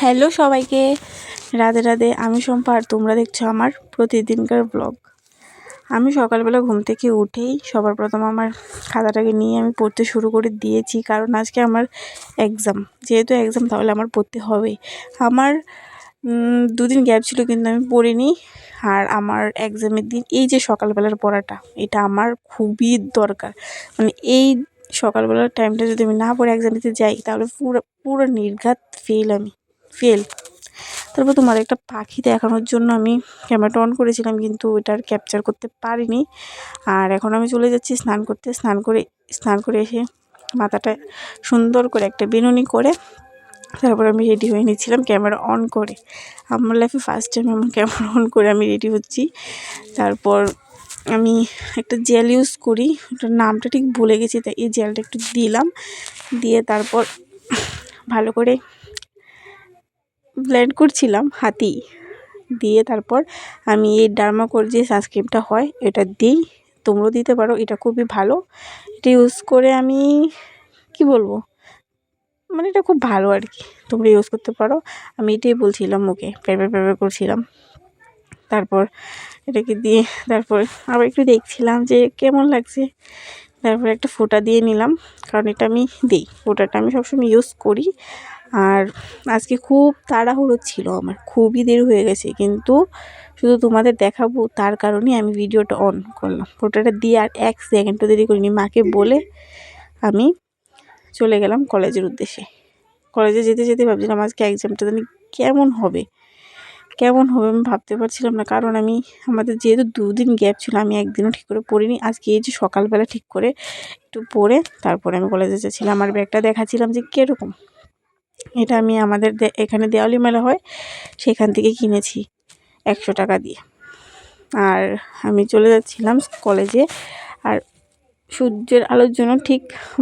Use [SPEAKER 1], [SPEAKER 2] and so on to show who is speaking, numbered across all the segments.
[SPEAKER 1] Hello সবাইকে, রাধে রাধে। আমি শম্পা আর তোমরা দেখছো আমার প্রতিদিনকার ব্লগ। আমি সকালবেলা ঘুম থেকে উঠেই সবার প্রথম আমার খাতাটাকে নিয়ে আমি পড়তে শুরু করে দিয়েছি, কারণ আজকে আমার এক্সাম। যেহেতু এক্সাম তাহলে আমার পড়তে হবেই। আমার দুদিন গ্যাপ ছিল কিন্তু আমি পড়িনি। আর আমার এক্সামের দিন এই যে সকালবেলার পড়াটা, এটা আমার খুবই দরকার। মানে এই সকালবেলার টাইমটা যদি আমি না পড়ে এক্সাম দিতে যাই তাহলে পুরো নির্ঘাত ফেল। তারপর তোমার একটা পাখি দেখানোর জন্য আমি ক্যামেরাটা অন করেছিলাম, কিন্তু ওটা আর ক্যাপচার করতে পারিনি। আর এখন আমি চলে যাচ্ছি স্নান করতে। স্নান করে এসে মাথাটা সুন্দর করে একটা বিনুনি করে তারপর আমি রেডি হয়ে নিচ্ছিলাম ক্যামেরা অন করে। আমার লাইফে ফার্স্ট টাইম আমার ক্যামেরা অন করে আমি রেডি হচ্ছি। তারপর আমি একটা জেল ইউজ করি, ওটার নামটা ঠিক ভুলে গেছি, তাই এই জেলটা একটু দিলাম, দিয়ে তারপর ভালো করে ব্লেন্ড করছিলাম হাতি দিয়ে। তারপর আমি এই ডার্মাকোর যে সানস্ক্রিনটা হয় এটা দিই, তোমরাও দিতে পারো, এটা খুবই ভালো। এটা ইউজ করে আমি কি বলবো, মানে এটা খুব ভালো আর কি, তোমরা ইউজ করতে পারো। আমি এটাই বলছিলাম, মুখে প্যারপ্যার করছিলাম। তারপর এটাকে দিয়ে তারপর আবার একটু দেখছিলাম যে কেমন লাগছে। তারপর একটা ফোঁটা দিয়ে নিলাম, কারণ এটা আমি দিই, ফোঁটাটা আমি সবসময় ইউজ করি। আর আজকে খুব তাড়াহুড়ো ছিল, আমার খুবই দেরি হয়ে গেছে, কিন্তু শুধু তোমাদের দেখাবো তার কারণেই আমি ভিডিওটা অন করলাম। ফোঁটাটা দিয়ে আর 1 সেকেন্ডও দেরি করিনি, মাকে বলে আমি চলে গেলাম কলেজের উদ্দেশ্যে। কলেজে যেতে যেতে ভাবছিলাম আজকে এক্সামটা জানি কেমন হবে আমি ভাবতে পারছিলাম না, কারণ আমাদের যেহেতু 2 দিন গ্যাপ ছিল, আমি একদিনও ঠিক করে পড়িনি। আজকে এই যে সকালবেলা ঠিক করে একটু পড়ে তারপরে আমি কলেজে যাচ্ছিলাম। আমার ব্যাগটা দেখাচ্ছিলাম যে কীরকম। এটা আমি আমাদের এখানে দেওয়ালি মেলা হয়, সেখান থেকে কিনেছি 100 টাকা দিয়ে। আর আমি চলে যাচ্ছিলাম কলেজে। আর সূর্যের আলোর জন্য ঠিক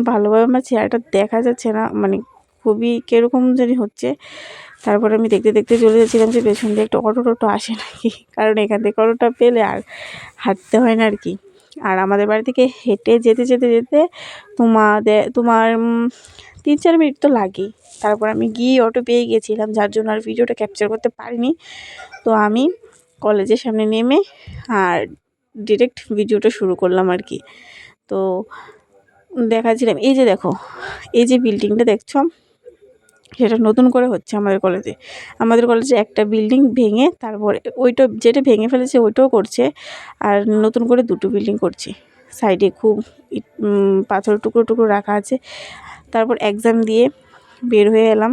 [SPEAKER 1] ভালোভাবে আমার চেহারাটা দেখা যাচ্ছে না, মানে খুবই কীরকম জানি হচ্ছে। তারপর আমি দেখতে দেখতে চলে যাচ্ছিলাম যে পেছন দিয়ে একটা টোটো আসে নাকি, কারণ এখান থেকে অটোটা পেলে আর হাঁটতে হয় না আর কি। আর আমাদের বাড়ি থেকে হেঁটে যেতে তোমার 3-4 মিনিট তো লাগেই। তারপর আমি গিয়ে অটো পেয়ে গেছিলাম, যার জন্য আর ভিডিওটা ক্যাপচার করতে পারিনি। তো আমি কলেজের সামনে নেমে আর ডিরেক্ট ভিডিওটা শুরু করলাম আর কি। তো দেখাচ্ছিলাম, এই যে দেখো, এই যে বিল্ডিংটা দেখছো, সেটা নতুন করে হচ্ছে আমাদের কলেজে একটা বিল্ডিং ভেঙে তারপরে ওইটা যেটা ভেঙে ফেলেছে ওইটাও করছে, আর নতুন করে 2টো বিল্ডিং করছে। সাইডে খুব পাথর টুকরো রাখা আছে। তারপর এক্সাম দিয়ে বের হয়ে এলাম।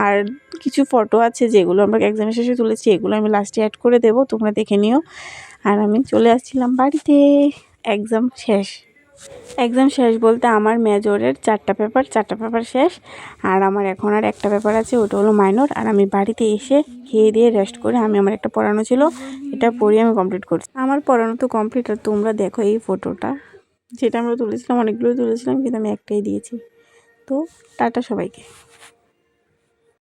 [SPEAKER 1] আর কিছু ফটো আছে যেগুলো আমরা এক্সামের শেষে তুলেছি, এগুলো আমি লাস্টে অ্যাড করে দেবো, তোমরা দেখে নিও। আর আমি চলে আসছিলাম বাড়িতে। এক্সাম শেষ বলতে আমার মেজরের 4টা পেপার শেষ। আর আমার এখন আর একটা পেপার আছে, ওটা হলো মাইনর। আর আমি বাড়িতে এসে খেয়ে দিয়ে রেস্ট করে আমার একটা পড়ানো ছিল, এটা পড়িয়ে আমি কমপ্লিট করছি। আমার পড়ানো তো কমপ্লিট। আর তোমরা দেখো এই ফটোটা, যেটা আমরা তুলেছিলাম, অনেকগুলো তুলেছিলাম কিন্তু আমি একটাই দিয়েছি। তো টাটা সবাইকে।